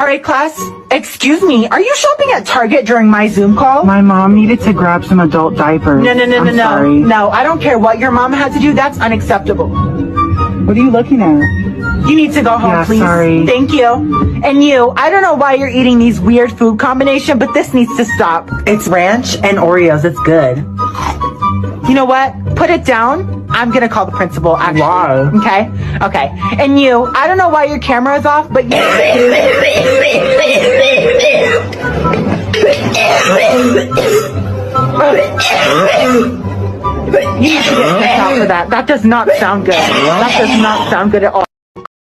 All right, class. Excuse me. Are you shopping at Target during my Zoom call? My mom needed to grab some adult diapers. No. Sorry. No, I don't care what your mom had to do. That's unacceptable. What are you looking at? You need to go home, Yeah, please. sorry. Thank you. And you, I don't know why you're eating these weird food combination, but this needs to stop. It's ranch and Oreos. It's good. You know what? Put it down. I'm gonna call the principal, actually. Why? Okay. And you, I don't know why your camera is off, but you... You need to get checked out for that. That does not sound good. That does not sound good at all.